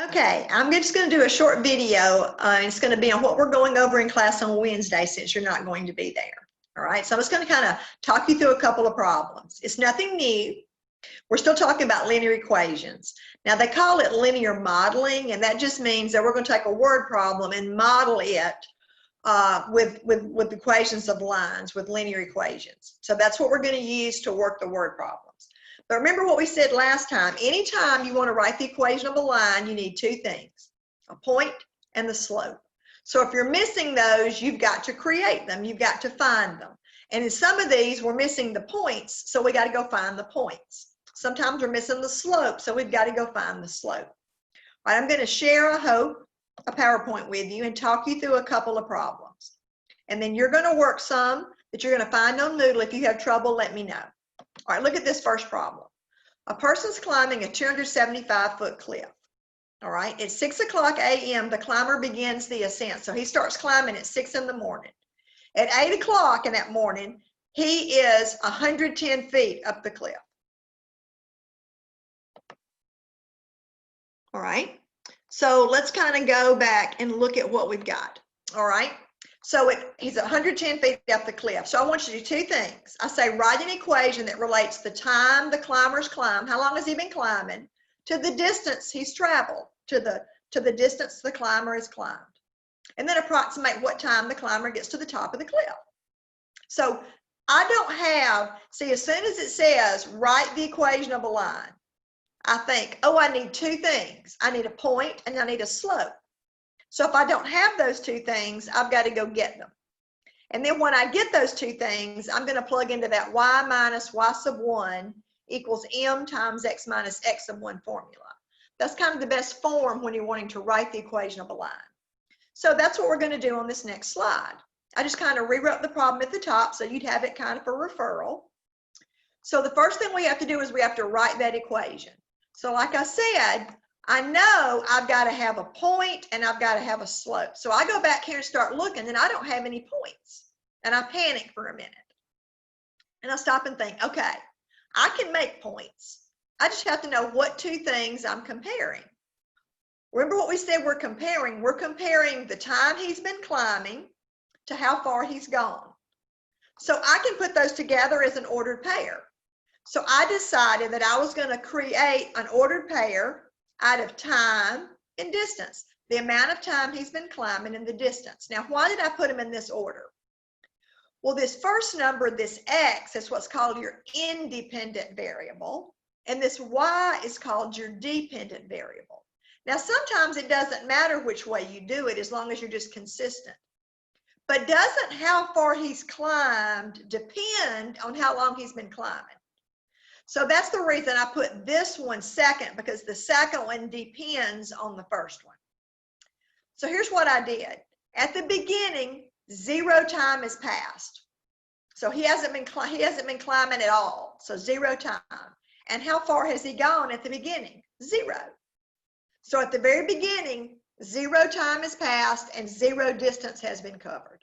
Okay, I'm just going to do a short video. It's going to be on what we're going over in class on Wednesday since you're not going to be there. All right, so I'm just going to kind of talk you through a couple of problems. It's nothing new. We're still talking about linear equations. Now, they call it linear modeling, and that just means that we're going to take a word problem and model it with equations of lines, with linear equations. So that's what we're going to use to work the word problems. But remember what we said last time, anytime you want to write the equation of a line, you need two things, a point and the slope. So if you're missing those, you've got to create them, you've got to find them. And in some of these, we're missing the points, so we got to go find the points. Sometimes we're missing the slope, so we've got to go find the slope. All right, I'm going to share, I hope, a PowerPoint with you and talk you through a couple of problems. And then you're going to work some that you're going to find on Moodle. If you have trouble, let me know. All right, look at this first problem. A person's climbing a 275-foot cliff. All right, at 6 o'clock a.m., the climber begins the ascent. So he starts climbing at 6 in the morning. At 8 o'clock in that morning, he is 110 feet up the cliff. All right, so let's kind of go back and look at what we've got. All right, so he's 110 feet up the cliff. So I want you to do two things. I say write an equation that relates the time the climber's climbed, how long has he been climbing, to the distance he's traveled, to the distance the climber has climbed. And then approximate what time the climber gets to the top of the cliff. So I don't have, see, as soon as it says write the equation of a line, I think, oh, I need two things. I need a point and I need a slope. So if I don't have those two things, I've got to go get them. And then when I get those two things, I'm going to plug into that y minus y sub 1 equals m times x minus x sub 1 formula. That's kind of the best form when you're wanting to write the equation of a line. So that's what we're going to do on this next slide. I just kind of rewrote the problem at the top so you'd have it kind of for referral. So the first thing we have to do is we have to write that equation. So like I said, I know I've got to have a point and I've got to have a slope. So I go back here and start looking and I don't have any points. And I panic for a minute. And I stop and think, okay, I can make points. I just have to know what two things I'm comparing. Remember what we said we're comparing? We're comparing the time he's been climbing to how far he's gone. So I can put those together as an ordered pair. So I decided that I was going to create an ordered pair out of time and distance, the amount of time he's been climbing and the distance. Now, why did I put them in this order? Well, this first number, this x, is what's called your independent variable, and this y is called your dependent variable. Now, sometimes it doesn't matter which way you do it as long as you're just consistent. But doesn't how far he's climbed depend on how long he's been climbing? So that's the reason I put this one second, because the second one depends on the first one. So here's what I did. At the beginning, 0 time has passed. So he hasn't been climbing at all. So 0 time. And how far has he gone at the beginning? 0. So at the very beginning, 0 time has passed and 0 distance has been covered.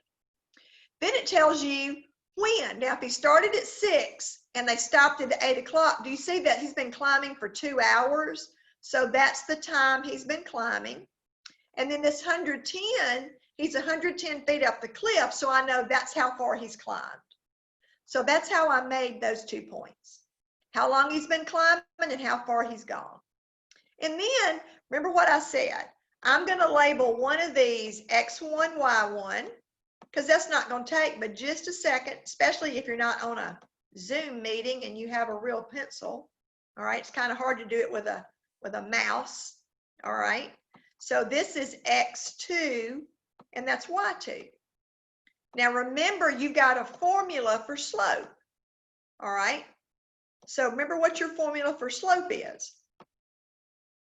Then it tells you when. Now, if he started at 6 and they stopped at 8 o'clock, do you see that he's been climbing for 2 hours? So that's the time he's been climbing. And then this 110, he's 110 feet up the cliff, so I know that's how far he's climbed. So that's how I made those 2 points. How long he's been climbing and how far he's gone. And then, remember what I said, I'm going to label one of these X1, Y1, because that's not going to take but just a second, especially if you're not on a Zoom meeting and you have a real pencil. All right, it's kind of hard to do it with a mouse. All right, so this is X2 and that's Y2. Now remember, you've got a formula for slope. All right, so remember what your formula for slope is.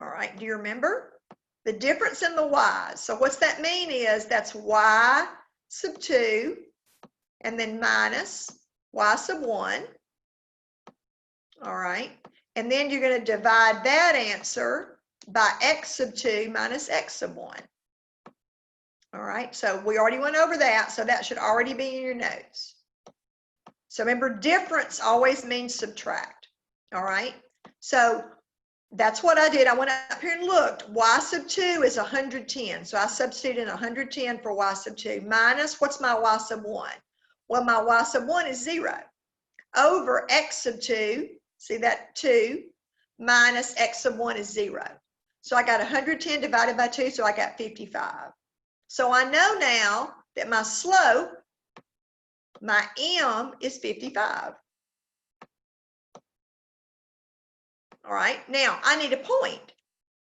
All right, do you remember? The difference in the y's. So what's that mean is that's y sub 2 and then minus y sub 1. All right, and then you're going to divide that answer by x sub 2 minus x sub 1. All right, so we already went over that, so that should already be in your notes. So remember, difference always means subtract. All right, so That's what I did. I went up here and looked. Y sub 2 is 110. So I substituted in 110 for Y sub 2 minus, what's my Y sub 1? Well, my Y sub 1 is 0 over X sub 2, see that 2, minus X sub 1 is 0. So I got 110 divided by 2, so I got 55. So I know now that my slope, my M, is 55. All right, now I need a point.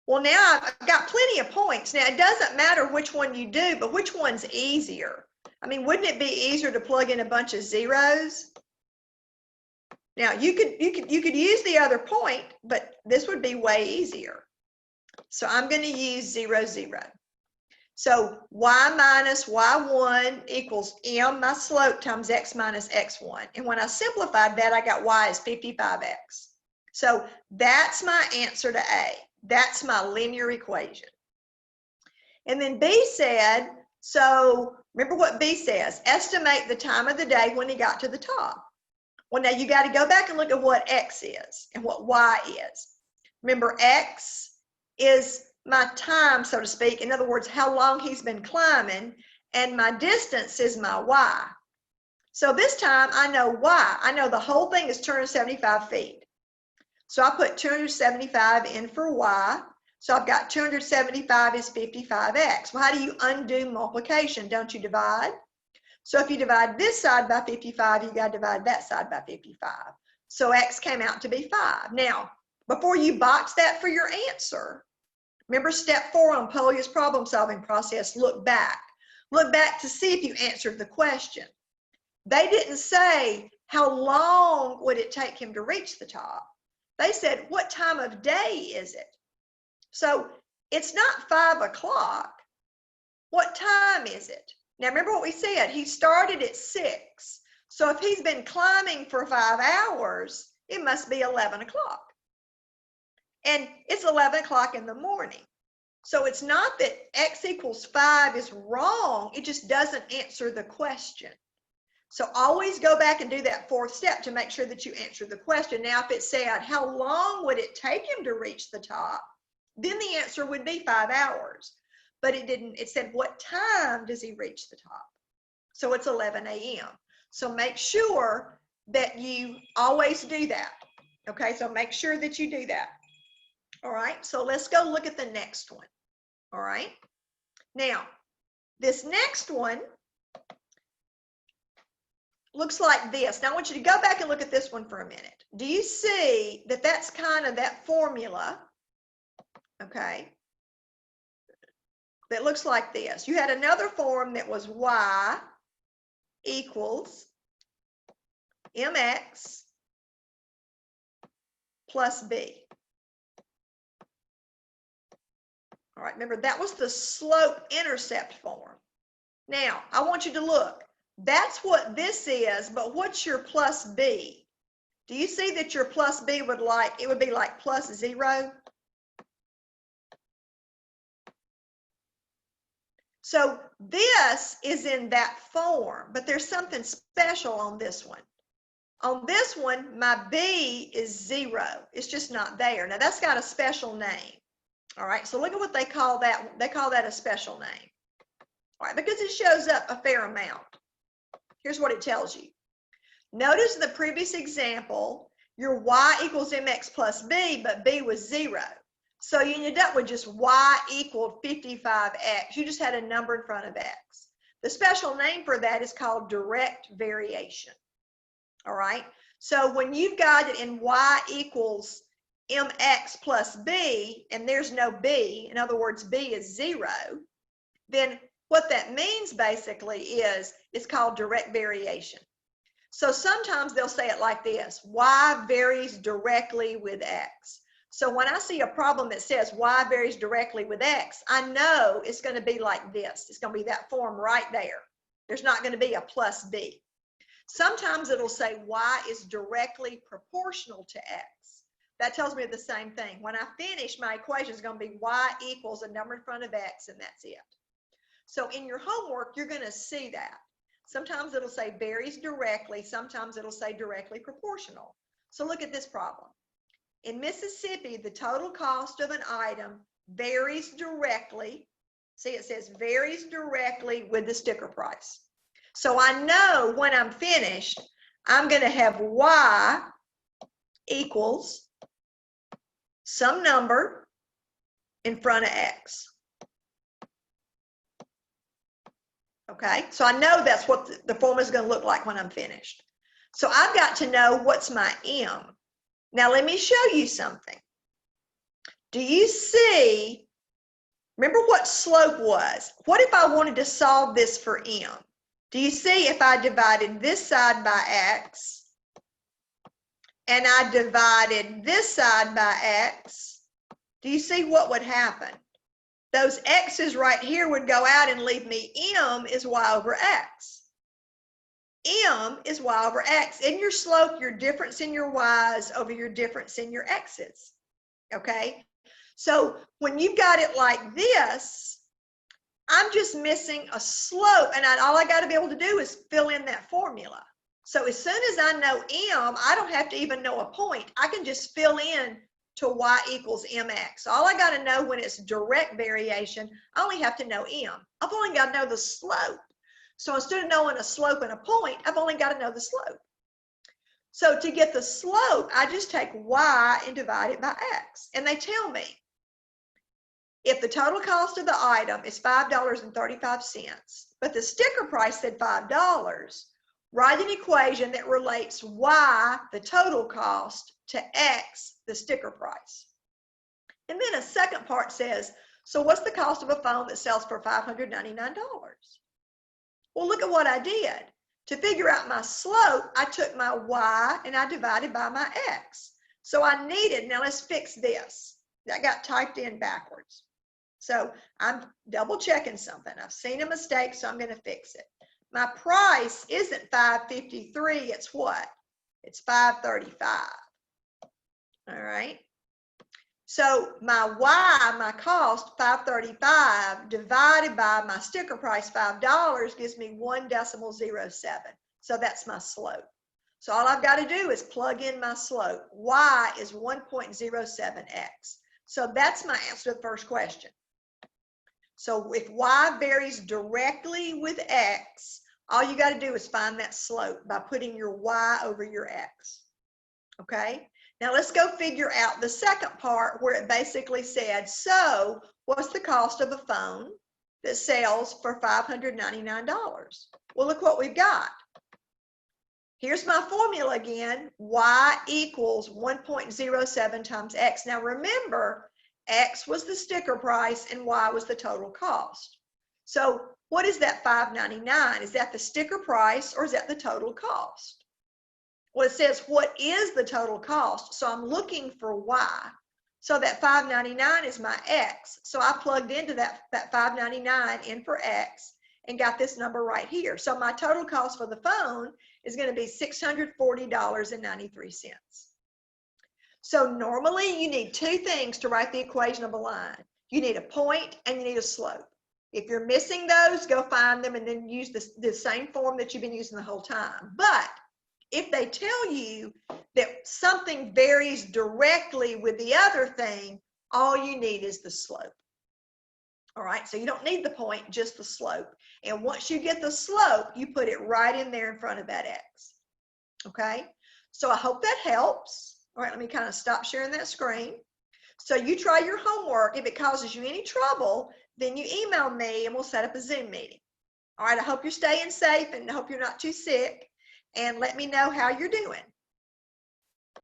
Well, now I've got plenty of points. Now, it doesn't matter which one you do, but which one's easier? I mean, wouldn't it be easier to plug in a bunch of zeros? Now, you could use the other point, but this would be way easier. So I'm going to use 0, 0. So y minus y1 equals m, my slope, times x minus x1. And when I simplified that, I got y as 55x. So that's my answer to A. That's my linear equation. And then B said, so remember what B says, estimate the time of the day when he got to the top. Well, now you got to go back and look at what X is and what Y is. Remember, X is my time, so to speak. In other words, how long he's been climbing, and my distance is my Y. So this time I know Y. I know the whole thing is 275 feet. So I put 275 in for Y. So I've got 275 is 55x. Well, how do you undo multiplication? Don't you divide? So if you divide this side by 55, you got to divide that side by 55. So x came out to be 5. Now, before you box that for your answer, remember step 4 on Polia's problem solving process, look back. Look back to see if you answered the question. They didn't say how long would it take him to reach the top. They said, what time of day is it? So it's not 5 o'clock. What time is it? Now remember what we said, he started at 6. So if he's been climbing for 5 hours, it must be 11 o'clock. And it's 11 o'clock in the morning. So it's not that x equals 5 is wrong, it just doesn't answer the question. So always go back and do that 4th step to make sure that you answer the question. Now, if it said, how long would it take him to reach the top? Then the answer would be 5 hours. But it didn't, it said, what time does he reach the top? So it's 11 a.m. So make sure that you always do that. Okay, so make sure that you do that. All right, so let's go look at the next one. All right, now this next one looks like this. Now I want you to go back and look at this one for a minute. Do you see that that's kind of that formula, okay, that looks like this? You had another form that was y equals mx plus b. All right, remember that was the slope-intercept form. Now, I want you to look. That's what this is, but what's your plus b? Do you see that your plus b would be like plus 0? So this is in that form, but there's something special on this one. On this one, my b is 0. It's just not there. Now that's got a special name. All right, so look at what they call that. They call that a special name. All right, because it shows up a fair amount. Here's what it tells you. Notice in the previous example, your y equals mx plus b, but b was 0. So you ended up with just y equaled 55x. You just had a number in front of x. The special name for that is called direct variation. All right, so when you've got it in y equals mx plus b, and there's no b, in other words, b is 0, then what that means basically is it's called direct variation. So sometimes they'll say it like this, y varies directly with x. So when I see a problem that says y varies directly with x, I know it's going to be like this. It's going to be that form right there. There's not going to be a plus b. Sometimes it'll say y is directly proportional to x. That tells me the same thing. When I finish, my equation is going to be y equals a number in front of x, and that's it. So in your homework, you're going to see that. Sometimes it'll say varies directly. Sometimes it'll say directly proportional. So look at this problem. in Mississippi, the total cost of an item varies directly. See, it says varies directly with the sticker price. So I know when I'm finished, I'm going to have Y equals some number in front of X. Okay, so I know that's what the formula is going to look like when I'm finished. So I've got to know what's my M. Now let me show you something. Do you see, remember what slope was? What if I wanted to solve this for M? Do you see if I divided this side by X and I divided this side by X, do you see what would happen? Those X's right here would go out and leave me M is Y over X. M is Y over X. In your slope, your difference in your Y's over your difference in your X's. Okay? So when you've got it like this, I'm just missing a slope, and all I got to be able to do is fill in that formula. So as soon as I know M, I don't have to even know a point. I can just fill in to Y equals MX. All I got to know when it's direct variation, I only have to know M. I've only got to know the slope. So instead of knowing a slope and a point, I've only got to know the slope. So to get the slope, I just take Y and divide it by X. And they tell me, if the total cost of the item is $5.35, but the sticker price said $5, write an equation that relates Y, the total cost, to X, the sticker price. And then a second part says, so what's the cost of a phone that sells for $599? Well, look at what I did. To figure out my slope, I took my Y and I divided by my X. So I needed, now let's fix this. That got typed in backwards. So I'm double checking something. I've seen a mistake, so I'm going to fix it. My price isn't $5.53, it's what? It's $5.35. All right. So my Y, my cost, $5.35, divided by my sticker price, $5, gives me 1.07. So that's my slope. So all I've got to do is plug in my slope. Y is 1.07x. So that's my answer to the first question. So if Y varies directly with X, all you got to do is find that slope by putting your Y over your X. Okay? Now let's go figure out the second part where it basically said, so what's the cost of a phone that sells for $599? Well, look what we've got. Here's my formula again. Y equals 1.07 times X. Now remember, X was the sticker price and Y was the total cost. So what is that $5.99? Is that the sticker price or is that the total cost? Well, it says, what is the total cost? So I'm looking for Y. So that $5.99 is my X. So I plugged into that $5.99 in for X and got this number right here. So my total cost for the phone is going to be $640.93. So normally you need two things to write the equation of a line. You need a point and you need a slope. If you're missing those, go find them and then use the same form that you've been using the whole time. But if they tell you that something varies directly with the other thing, all you need is the slope. All right, so you don't need the point, just the slope. And once you get the slope, you put it right in there in front of that X. Okay, so I hope that helps. All right, let me kind of stop sharing that screen. So you try your homework. If it causes you any trouble, then you email me and we'll set up a Zoom meeting. All right, I hope you're staying safe and I hope you're not too sick. And let me know how you're doing.